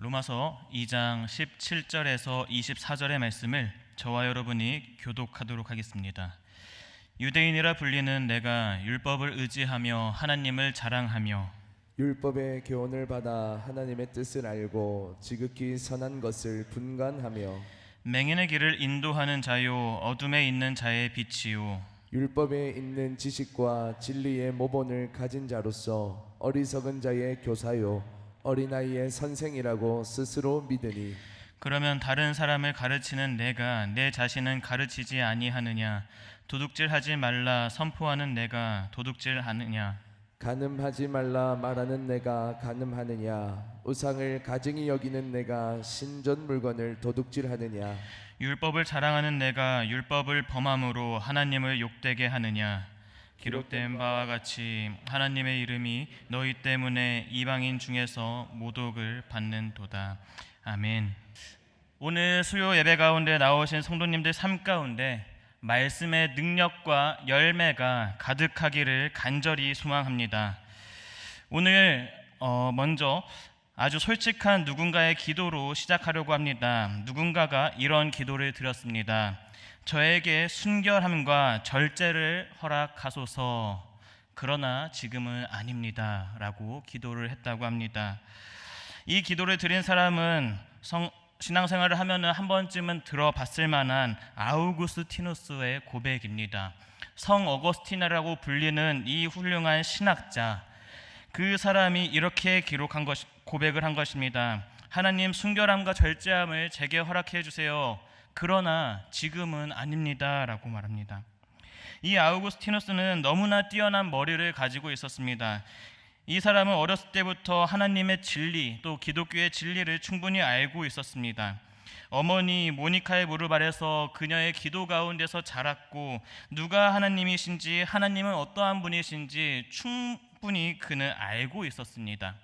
로마서 2장 17절에서 24절의 말씀을 저와 여러분이 교독하도록 하겠습니다. 유대인이라 불리는 내가 율법을 의지하며 하나님을 자랑하며 율법의 교훈을 받아 하나님의 뜻을 알고 지극히 선한 것을 분간하며 맹인의 길을 인도하는 자요 어둠에 있는 자의 빛이요 율법에 있는 지식과 진리의 모본을 가진 자로서 어리석은 자의 교사요 어린아이의 선생이라고 스스로 믿으니 그러면 다른 사람을 가르치는 내가 내 자신은 가르치지 아니하느냐? 도둑질하지 말라 선포하는 내가 도둑질하느냐? 간음하지 말라 말하는 내가 간음하느냐 우상을 가증히 여기는 내가 신전 물건을 도둑질하느냐 율법을 자랑하는 내가 율법을 범함으로 하나님을 욕되게 하느냐? 기록된 바와 같이 하나님의 이름이 너희 때문에 이방인 중에서 모독을 받는도다. 아멘. 오늘 수요 예배 가운데 나오신 성도님들 삶 가운데 말씀의 능력과 열매가 가득하기를 간절히 소망합니다. 오늘 먼저 아주 솔직한 누군가의 기도로 시작하려고 합니다. 누군가가 이런 기도를 드렸습니다. 저에게 순결함과 절제를 허락하소서. 그러나 지금은 아닙니다. 라고 기도를 했다고 합니다. 이 기도를 드린 사람은 신앙생활을 하면 한 번쯤은 들어봤을 만한 아우구스티누스의 고백입니다. 성 어거스티나라고 불리는 이 훌륭한 신학자, 그 사람이 이렇게 고백을 한 것입니다. 하나님, 순결함과 절제함을 제게 허락해 주세요. 그러나 지금은 아닙니다. 라고 말합니다. 이 아우구스티누스는 너무나 뛰어난 머리를 가지고 있었습니다. 이 사람은 어렸을 때부터 하나님의 진리, 또 기독교의 진리를 충분히 알고 있었습니다. 어머니 모니카의 무릎 아래서 그녀의 기도 가운데서 자랐고, 누가 하나님이신지, 하나님은 어떠한 분이신지 충분히 그는 알고 있었습니다.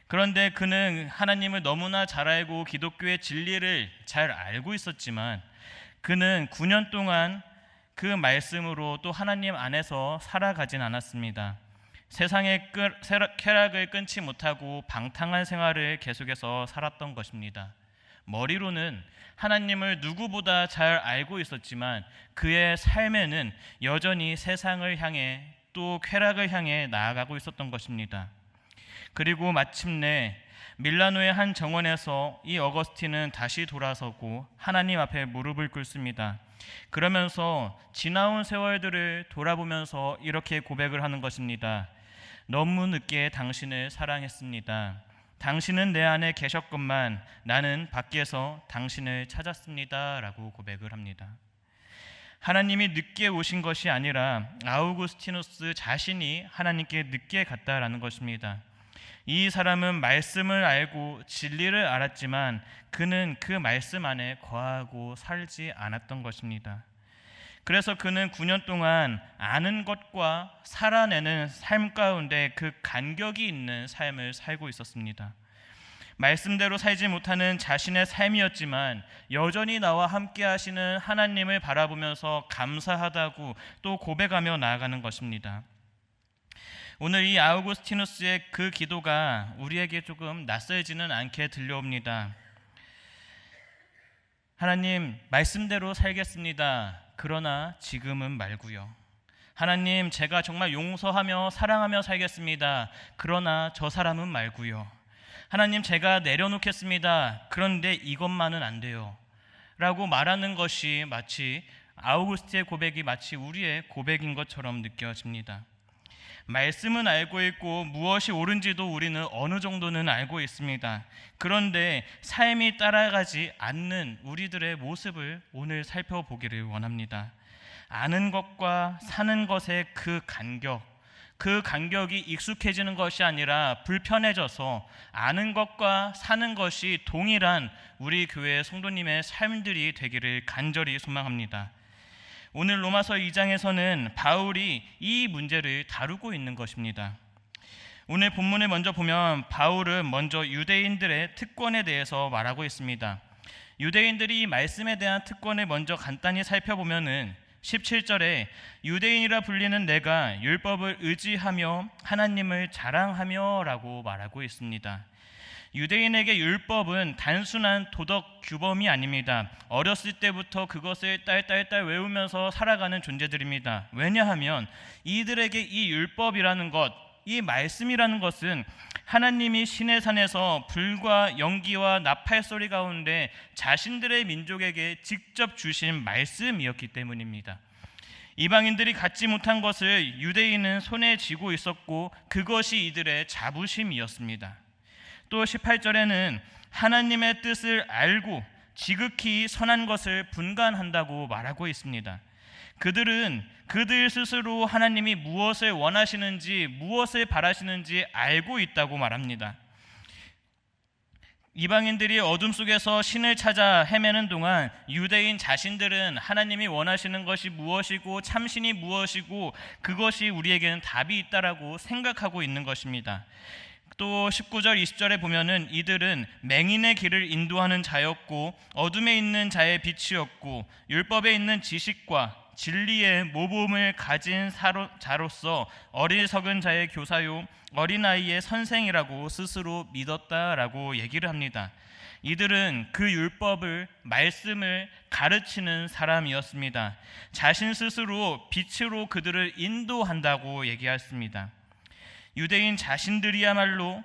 그런데 그는 하나님을 너무나 잘 알고 기독교의 진리를 잘 알고 있었지만 그는 9년 동안 그 말씀으로 또 하나님 안에서 살아가진 않았습니다. 세상의 쾌락을 끊지 못하고 방탕한 생활을 계속해서 살았던 것입니다. 머리로는 하나님을 누구보다 잘 알고 있었지만 그의 삶에는 여전히 세상을 향해 또 쾌락을 향해 나아가고 있었던 것입니다. 그리고 마침내 밀라노의 한 정원에서 이 어거스틴은 다시 돌아서고 하나님 앞에 무릎을 꿇습니다. 그러면서 지나온 세월들을 돌아보면서 이렇게 고백을 하는 것입니다. 너무 늦게 당신을 사랑했습니다. 당신은 내 안에 계셨건만 나는 밖에서 당신을 찾았습니다. 라고 고백을 합니다. 하나님이 늦게 오신 것이 아니라 아우구스티누스 자신이 하나님께 늦게 갔다라는 것입니다. 이 사람은 말씀을 알고 진리를 알았지만 그는 그 말씀 안에 거하고 살지 않았던 것입니다. 그래서 그는 9년 동안 아는 것과 살아내는 삶 가운데 그 간격이 있는 삶을 살고 있었습니다. 말씀대로 살지 못하는 자신의 삶이었지만 여전히 나와 함께 하시는 하나님을 바라보면서 감사하다고 또 고백하며 나아가는 것입니다. 오늘 이 아우구스티누스의 그 기도가 우리에게 조금 낯설지는 않게 들려옵니다. 하나님, 말씀대로 살겠습니다. 그러나 지금은 말고요. 하나님, 제가 정말 용서하며 사랑하며 살겠습니다. 그러나 저 사람은 말고요. 하나님, 제가 내려놓겠습니다. 그런데 이것만은 안 돼요. 라고 말하는 것이 마치 아우구스티의 고백이 마치 우리의 고백인 것처럼 느껴집니다. 말씀은 알고 있고 무엇이 옳은지도 우리는 어느 정도는 알고 있습니다. 그런데 삶이 따라가지 않는 우리들의 모습을 오늘 살펴보기를 원합니다. 아는 것과 사는 것의 그 간격이 익숙해지는 것이 아니라 불편해져서 아는 것과 사는 것이 동일한 우리 교회 성도님의 삶들이 되기를 간절히 소망합니다. 오늘 로마서 2장에서는 바울이 이 문제를 다루고 있는 것입니다. 오늘 본문을 먼저 보면 바울은 먼저 유대인들의 특권에 대해서 말하고 있습니다. 유대인들이 이 말씀에 대한 특권을 먼저 간단히 살펴보면은 17절에 유대인이라 불리는 내가 율법을 의지하며 하나님을 자랑하며 라고 말하고 있습니다. 유대인에게 율법은 단순한 도덕 규범이 아닙니다. 어렸을 때부터 그것을 딸딸딸 외우면서 살아가는 존재들입니다. 왜냐하면 이들에게 이 율법이라는 것, 이 말씀이라는 것은 하나님이 시내 산에서 불과 연기와 나팔 소리 가운데 자신들의 민족에게 직접 주신 말씀이었기 때문입니다. 이방인들이 갖지 못한 것을 유대인은 손에 쥐고 있었고 그것이 이들의 자부심이었습니다. 또 18절에는 하나님의 뜻을 알고 지극히 선한 것을 분간한다고 말하고 있습니다. 그들은 그들 스스로 하나님이 무엇을 원하시는지 무엇을 바라시는지 알고 있다고 말합니다. 이방인들이 어둠 속에서 신을 찾아 헤매는 동안 유대인 자신들은 하나님이 원하시는 것이 무엇이고 참신이 무엇이고 그것이 우리에게는 답이 있다라고 생각하고 있는 것입니다. 또 19절 20절에 보면은 이들은 맹인의 길을 인도하는 자였고 어둠에 있는 자의 빛이었고 율법에 있는 지식과 진리의 모범을 가진 자로서 어리석은 자의 교사요 어린아이의 선생이라고 스스로 믿었다라고 얘기를 합니다. 이들은 그 율법을 말씀을 가르치는 사람이었습니다. 자신 스스로 빛으로 그들을 인도한다고 얘기했습니다. 유대인 자신들이야말로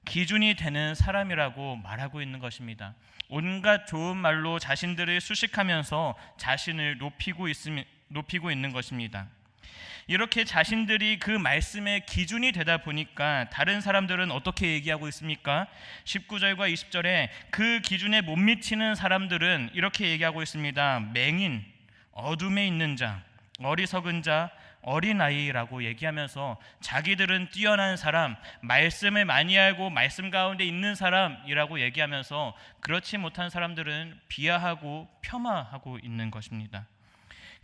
기준이 되는 사람이라고 말하고 있는 것입니다. 온갖 좋은 말로 자신들을 수식하면서 자신을 높이고 있는 것입니다. 이렇게 자신들이 그 말씀의 기준이 되다 보니까 다른 사람들은 어떻게 얘기하고 있습니까? 19절과 20절에 그 기준에 못 미치는 사람들은 이렇게 얘기하고 있습니다. 맹인, 어둠에 있는 자, 어리석은 자, 어린아이라고 얘기하면서 자기들은 뛰어난 사람, 말씀을 많이 알고 말씀 가운데 있는 사람이라고 얘기하면서 그렇지 못한 사람들은 비하하고 폄하하고 있는 것입니다.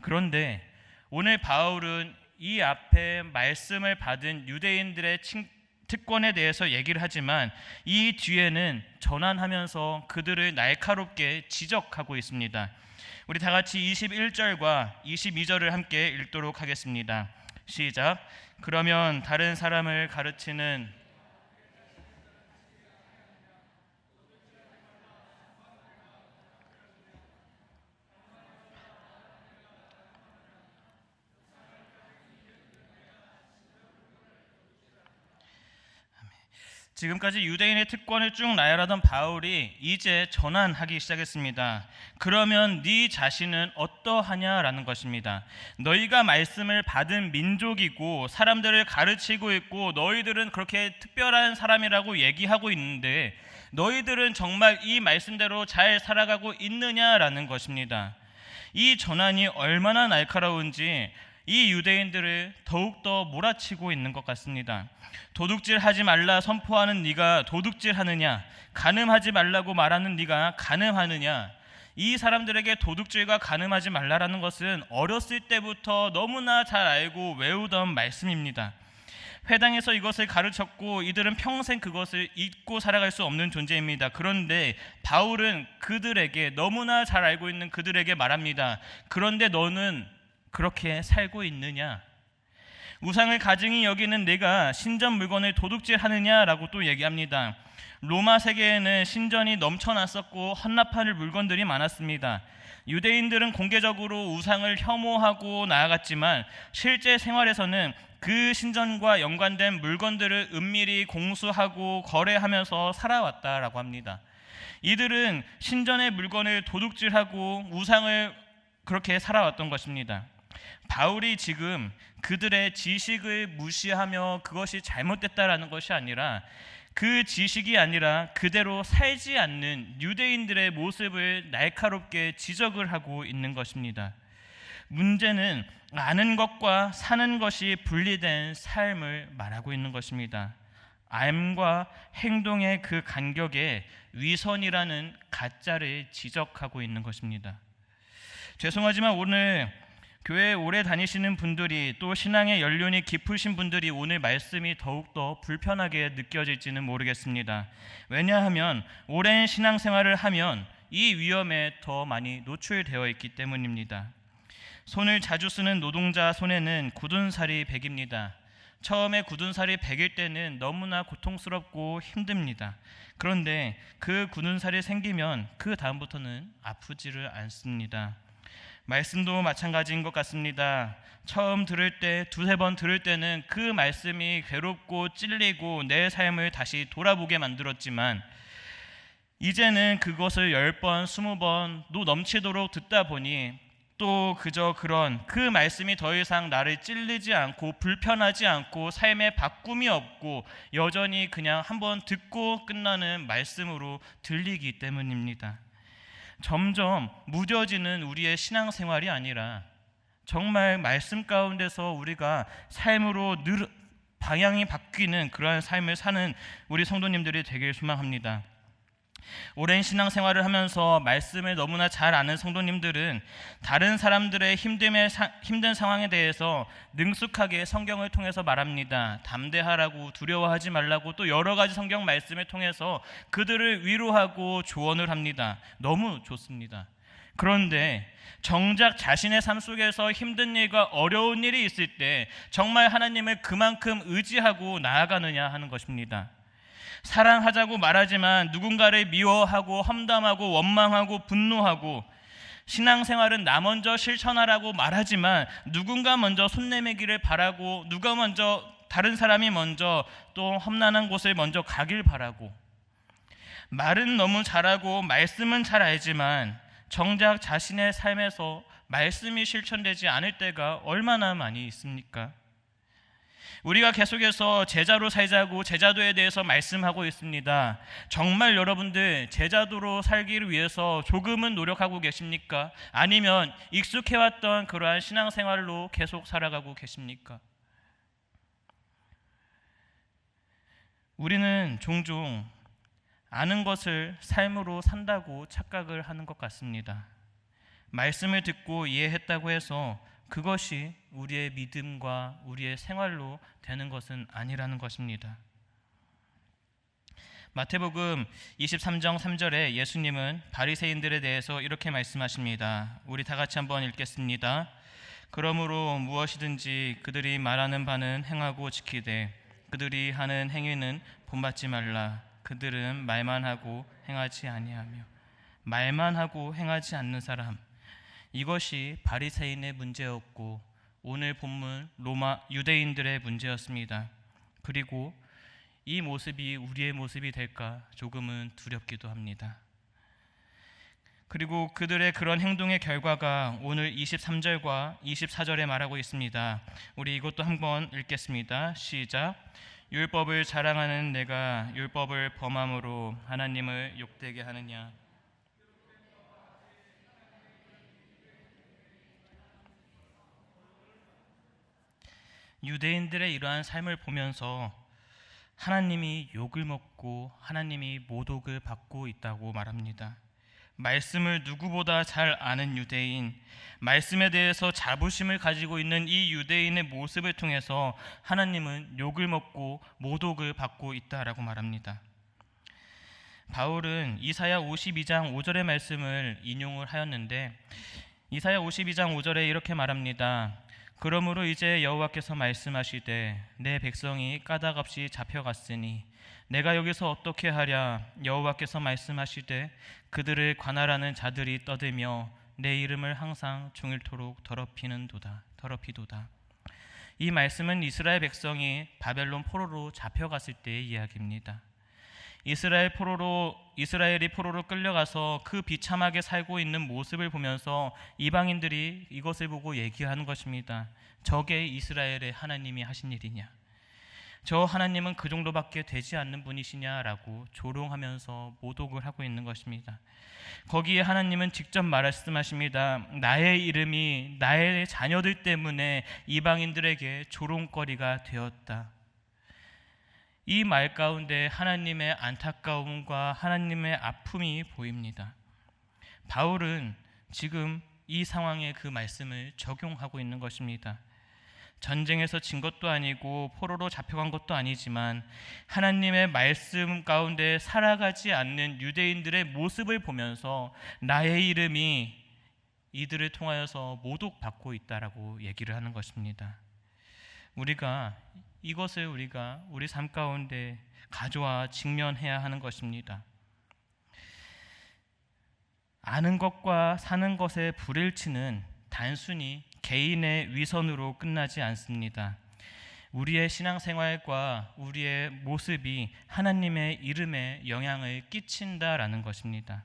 그런데 오늘 바울은 이 앞에 말씀을 받은 유대인들의 특권에 대해서 얘기를 하지만 이 뒤에는 전환하면서 그들을 날카롭게 지적하고 있습니다. 우리 다 같이 21절과 22절을 함께 읽도록 하겠습니다. 시작. 그러면 다른 사람을 가르치는 지금까지 유대인의 특권을 쭉 나열하던 바울이 이제 전환하기 시작했습니다. 그러면 네 자신은 어떠하냐라는 것입니다. 너희가 말씀을 받은 민족이고 사람들을 가르치고 있고 너희들은 그렇게 특별한 사람이라고 얘기하고 있는데 너희들은 정말 이 말씀대로 잘 살아가고 있느냐라는 것입니다. 이 전환이 얼마나 날카로운지 이 유대인들을 더욱더 몰아치고 있는 것 같습니다. 도둑질하지 말라 선포하는 네가 도둑질하느냐? 간음하지 말라고 말하는 네가 간음하느냐? 이 사람들에게 도둑질과 간음하지 말라라는 것은 어렸을 때부터 너무나 잘 알고 외우던 말씀입니다. 회당에서 이것을 가르쳤고 이들은 평생 그것을 잊고 살아갈 수 없는 존재입니다. 그런데 바울은 그들에게 너무나 잘 알고 있는 그들에게 말합니다. 그런데 너는 그렇게 살고 있느냐? 우상을 가증히 여기는 내가 신전 물건을 도둑질하느냐라고 또 얘기합니다. 로마 세계에는 신전이 넘쳐났었고 헌납할 물건들이 많았습니다. 유대인들은 공개적으로 우상을 혐오하고 나아갔지만 실제 생활에서는 그 신전과 연관된 물건들을 은밀히 공수하고 거래하면서 살아왔다라고 합니다. 이들은 신전의 물건을 도둑질하고 우상을 그렇게 살아왔던 것입니다. 바울이 지금 그들의 지식을 무시하며 그것이 잘못됐다라는 것이 아니라 그 지식이 아니라 그대로 살지 않는 유대인들의 모습을 날카롭게 지적을 하고 있는 것입니다. 문제는 아는 것과 사는 것이 분리된 삶을 말하고 있는 것입니다. 암과 행동의 그 간격에 위선이라는 가짜를 지적하고 있는 것입니다. 죄송하지만 오늘 교회에 오래 다니시는 분들이 또 신앙의 연륜이 깊으신 분들이 오늘 말씀이 더욱더 불편하게 느껴질지는 모르겠습니다. 왜냐하면 오랜 신앙생활을 하면 이 위험에 더 많이 노출되어 있기 때문입니다. 손을 자주 쓰는 노동자 손에는 굳은 살이 배깁니다. 처음에 굳은 살이 100일 때는 너무나 고통스럽고 힘듭니다. 그런데 그 굳은 살이 생기면 그 다음부터는 아프지를 않습니다. 말씀도 마찬가지인 것 같습니다. 처음 들을 때, 두세 번 들을 때는 그 말씀이 괴롭고 찔리고 내 삶을 다시 돌아보게 만들었지만 이제는 그것을 10번, 20번도 넘치도록 듣다 보니 또 그저 그런 그 말씀이 더 이상 나를 찔리지 않고 불편하지 않고 삶에 바꿈이 없고 여전히 그냥 한번 듣고 끝나는 말씀으로 들리기 때문입니다. 점점 무뎌지는 우리의 신앙생활이 아니라 정말 말씀 가운데서 우리가 삶으로 방향이 바뀌는 그러한 삶을 사는 우리 성도님들이 되길 소망합니다. 오랜 신앙생활을 하면서 말씀을 너무나 잘 아는 성도님들은 다른 사람들의 힘든 상황에 대해서 능숙하게 성경을 통해서 말합니다. 담대하라고, 두려워하지 말라고, 또 여러 가지 성경 말씀을 통해서 그들을 위로하고 조언을 합니다. 너무 좋습니다. 그런데 정작 자신의 삶 속에서 힘든 일과 어려운 일이 있을 때 정말 하나님을 그만큼 의지하고 나아가느냐 하는 것입니다. 사랑하자고 말하지만 누군가를 미워하고 험담하고 원망하고 분노하고, 신앙생활은 나 먼저 실천하라고 말하지만 누군가 먼저 손 내밀기를 바라고, 누가 먼저, 다른 사람이 먼저 또 험난한 곳을 먼저 가길 바라고, 말은 너무 잘하고 말씀은 잘 알지만 정작 자신의 삶에서 말씀이 실천되지 않을 때가 얼마나 많이 있습니까? 우리가 계속해서 제자로 살자고 제자도에 대해서 말씀하고 있습니다. 정말 여러분들 제자도로 살기를 위해서 조금은 노력하고 계십니까? 아니면 익숙해왔던 그러한 신앙생활로 계속 살아가고 계십니까? 우리는 종종 아는 것을 삶으로 산다고 착각을 하는 것 같습니다. 말씀을 듣고 이해했다고 해서 그것이 우리의 믿음과 우리의 생활로 되는 것은 아니라는 것입니다. 마태복음 23장 3절에 예수님은 바리새인들에 대해서 이렇게 말씀하십니다. 우리 다 같이 한번 읽겠습니다. 그러므로 무엇이든지 그들이 말하는 바는 행하고 지키되 그들이 하는 행위는 본받지 말라. 그들은 말만 하고 행하지 아니하며. 말만 하고 행하지 않는 사람, 이것이 바리새인의 문제였고 오늘 본문 로마 유대인들의 문제였습니다. 그리고 이 모습이 우리의 모습이 될까 조금은 두렵기도 합니다. 그리고 그들의 그런 행동의 결과가 오늘 23절과 24절에 말하고 있습니다. 우리 이것도 한번 읽겠습니다. 시작. 율법을 자랑하는 내가 율법을 범함으로 하나님을 욕되게 하느냐. 유대인들의 이러한 삶을 보면서 하나님이 욕을 먹고 하나님이 모독을 받고 있다고 말합니다. 말씀을 누구보다 잘 아는 유대인, 말씀에 대해서 자부심을 가지고 있는 이 유대인의 모습을 통해서 하나님은 욕을 먹고 모독을 받고 있다라고 말합니다. 바울은 이사야 52장 5절의 말씀을 인용을 하였는데 이사야 52장 5절에 이렇게 말합니다. 그러므로 이제 여호와께서 말씀하시되 내 백성이 까닭없이 잡혀갔으니 내가 여기서 어떻게 하랴. 여호와께서 말씀하시되 그들을 관할하는 자들이 떠들며 내 이름을 항상 종일토록 더럽히도다. 이 말씀은 이스라엘 백성이 바벨론 포로로 잡혀갔을 때의 이야기입니다. 이스라엘이 포로로 끌려가서 그 비참하게 살고 있는 모습을 보면서 이방인들이 이것을 보고 얘기하는 것입니다. 저게 이스라엘의 하나님이 하신 일이냐? 저 하나님은 그 정도밖에 되지 않는 분이시냐라고 조롱하면서 모독을 하고 있는 것입니다. 거기에 하나님은 직접 말씀하십니다. 나의 이름이 나의 자녀들 때문에 이방인들에게 조롱거리가 되었다. 이 말 가운데 하나님의 안타까움과 하나님의 아픔이 보입니다. 바울은 지금 이 상황에 그 말씀을 적용하고 있는 것입니다. 전쟁에서 진 것도 아니고 포로로 잡혀간 것도 아니지만 하나님의 말씀 가운데 살아가지 않는 유대인들의 모습을 보면서 나의 이름이 이들을 통하여서 모독받고 있다라고 얘기를 하는 것입니다. 우리가 이것을 우리가 우리 삶 가운데 가져와 직면해야 하는 것입니다. 아는 것과 사는 것의 불일치는 단순히 개인의 위선으로 끝나지 않습니다. 우리의 신앙생활과 우리의 모습이 하나님의 이름에 영향을 끼친다라는 것입니다.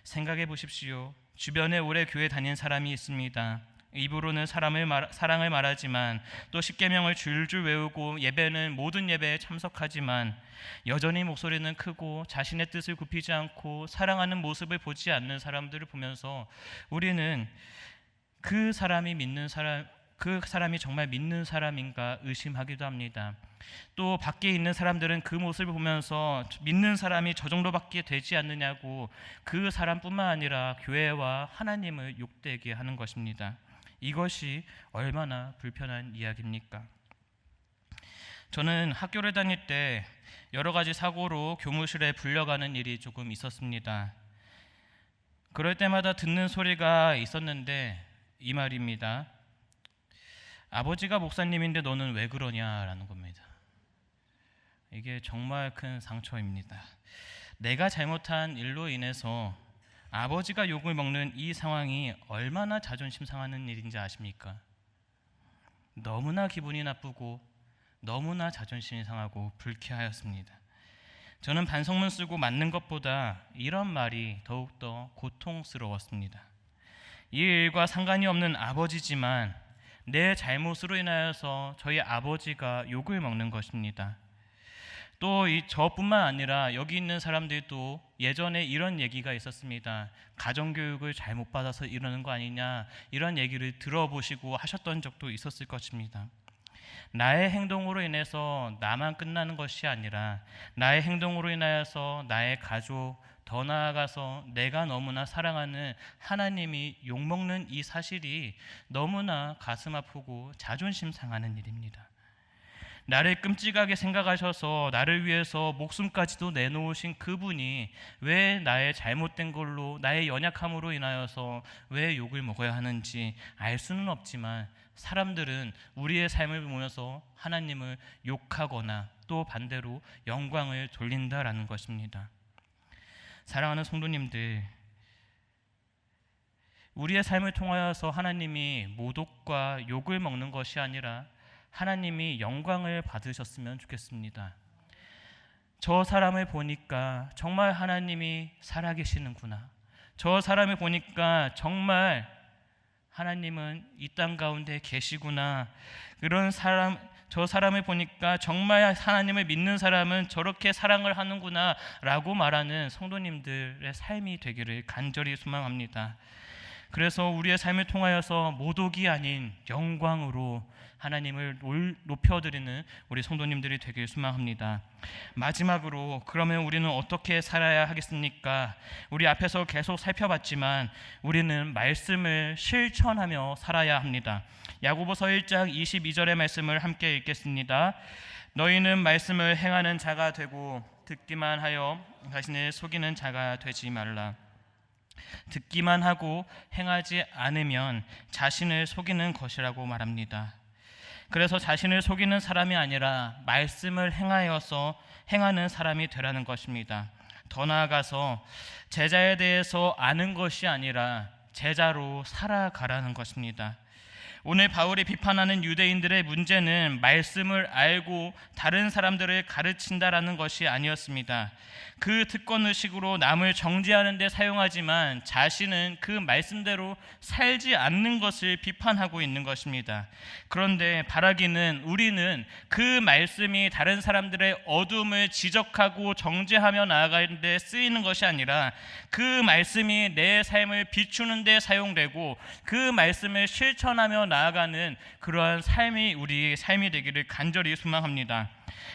생각해 보십시오. 주변에 오래 교회 다닌 사람이 있습니다. 입으로는 사랑을 말하지만 또 십계명을 줄줄 외우고 예배는 모든 예배에 참석하지만 여전히 목소리는 크고 자신의 뜻을 굽히지 않고 사랑하는 모습을 보지 않는 사람들을 보면서 우리는 그 사람이 정말 믿는 사람인가 의심하기도 합니다. 또 밖에 있는 사람들은 그 모습을 보면서 믿는 사람이 저 정도밖에 되지 않느냐고 그 사람뿐만 아니라 교회와 하나님을 욕되게 하는 것입니다. 이것이 얼마나 불편한 이야기입니까? 저는 학교를 다닐 때 여러 가지 사고로 교무실에 불려가는 일이 조금 있었습니다. 그럴 때마다 듣는 소리가 있었는데 이 말입니다. 아버지가 목사님인데 너는 왜 그러냐라는 겁니다. 이게 정말 큰 상처입니다. 내가 잘못한 일로 인해서 아버지가 욕을 먹는 이 상황이 얼마나 자존심 상하는 일인지 아십니까? 너무나 기분이 나쁘고 너무나 자존심이 상하고 불쾌하였습니다. 저는 반성문 쓰고 맞는 것보다 이런 말이 더욱더 고통스러웠습니다. 이 일과 상관이 없는 아버지지만 내 잘못으로 인하여서 저희 아버지가 욕을 먹는 것입니다. 또 저뿐만 아니라 여기 있는 사람들도 예전에 이런 얘기가 있었습니다. 가정교육을 잘못 받아서 이러는 거 아니냐, 이런 얘기를 들어보시고 하셨던 적도 있었을 것입니다. 나의 행동으로 인해서 나만 끝나는 것이 아니라 나의 행동으로 인하여서 나의 가족, 더 나아가서 내가 너무나 사랑하는 하나님이 욕먹는 이 사실이 너무나 가슴 아프고 자존심 상하는 일입니다. 나를 끔찍하게 생각하셔서 나를 위해서 목숨까지도 내놓으신 그분이 왜 나의 잘못된 걸로, 나의 연약함으로 인하여서 왜 욕을 먹어야 하는지 알 수는 없지만 사람들은 우리의 삶을 보면서 하나님을 욕하거나 또 반대로 영광을 돌린다라는 것입니다. 사랑하는 성도님들, 우리의 삶을 통하여서 하나님이 모독과 욕을 먹는 것이 아니라 하나님이 영광을 받으셨으면 좋겠습니다. 저 사람을 보니까 정말 하나님이 살아계시는구나. 저 사람을 보니까 정말 하나님은 이 땅 가운데 계시구나. 저 사람을 보니까 정말 하나님을 믿는 사람은 저렇게 사랑을 하는구나 라고 말하는 성도님들의 삶이 되기를 간절히 소망합니다. 그래서 우리의 삶을 통하여서 모독이 아닌 영광으로 하나님을 높여드리는 우리 성도님들이 되길 소망합니다. 마지막으로 그러면 우리는 어떻게 살아야 하겠습니까? 우리 앞에서 계속 살펴봤지만 우리는 말씀을 실천하며 살아야 합니다. 야고보서 1장 22절의 말씀을 함께 읽겠습니다. 너희는 말씀을 행하는 자가 되고 듣기만 하여 자신을 속이는 자가 되지 말라. 듣기만 하고 행하지 않으면 자신을 속이는 것이라고 말합니다. 그래서 자신을 속이는 사람이 아니라 말씀을 행하여서 행하는 사람이 되라는 것입니다. 더 나아가서 제자에 대해서 아는 것이 아니라 제자로 살아가라는 것입니다. 오늘 바울이 비판하는 유대인들의 문제는 말씀을 알고 다른 사람들을 가르친다라는 것이 아니었습니다. 그 특권의식으로 남을 정죄하는 데 사용하지만 자신은 그 말씀대로 살지 않는 것을 비판하고 있는 것입니다. 그런데 바라기는 우리는 그 말씀이 다른 사람들의 어둠을 지적하고 정죄하며 나아가는 데 쓰이는 것이 아니라 그 말씀이 내 삶을 비추는 데 사용되고 그 말씀을 실천하며 나아가는 그러한 삶이 우리의 삶이 되기를 간절히 소망합니다.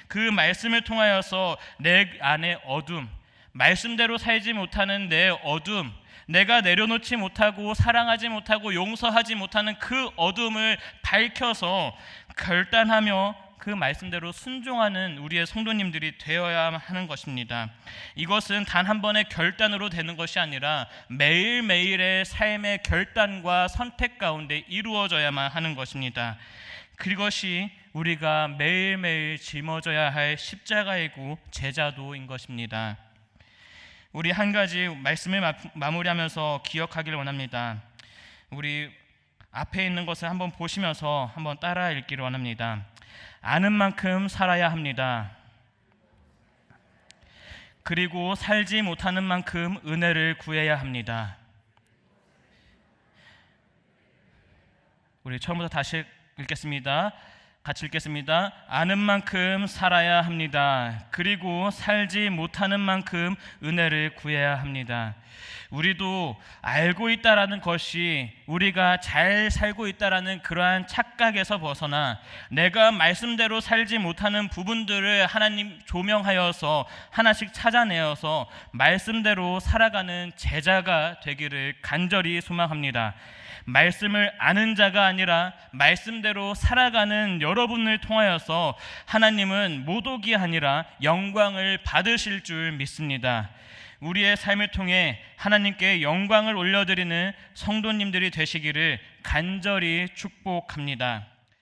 그 말씀을 통하여서 내 안의 어둠, 말씀대로 살지 못하는 내 어둠, 내가 내려놓지 못하고 사랑하지 못하고 용서하지 못하는 그 어둠을 밝혀서 결단하며 그 말씀대로 순종하는 우리의 성도님들이 되어야 하는 것입니다. 이것은 단 한 번의 결단으로 되는 것이 아니라 매일매일의 삶의 결단과 선택 가운데 이루어져야만 하는 것입니다. 그것이 우리가 매일매일 짊어져야 할 십자가이고 제자도인 것입니다. 우리 한 가지 말씀을 마무리하면서 기억하기를 원합니다. 우리 앞에 있는 것을 한번 보시면서 한번 따라 읽기를 원합니다. 아는 만큼 살아야 합니다. 그리고 살지 못하는 만큼 은혜를 구해야 합니다. 우리 처음부터 다시 읽겠습니다. 같이 읽겠습니다. 아는 만큼 살아야 합니다. 그리고 살지 못하는 만큼 은혜를 구해야 합니다. 우리도 알고 있다라는 것이 우리가 잘 살고 있다라는 그러한 착각에서 벗어나 내가 말씀대로 살지 못하는 부분들을 하나님 조명하여서 하나씩 찾아내어서 말씀대로 살아가는 제자가 되기를 간절히 소망합니다. 말씀을 아는 자가 아니라 말씀대로 살아가는 여러분을 통하여서 하나님은 모독이 아니라 영광을 받으실 줄 믿습니다. 우리의 삶을 통해 하나님께 영광을 올려드리는 성도님들이 되시기를 간절히 축복합니다.